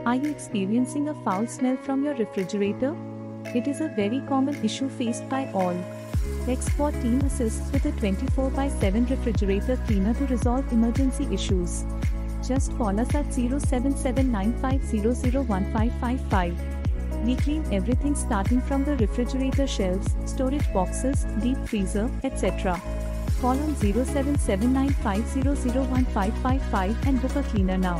Are you experiencing a foul smell from your refrigerator? It is a very common issue faced by all. Techsquadteam assists with a 24/7 refrigerator cleaner to resolve emergency issues. Just call us at 0779500155. We clean everything starting from the refrigerator shelves, storage boxes, deep freezer, etc. Call on 0779500155 and book a cleaner now.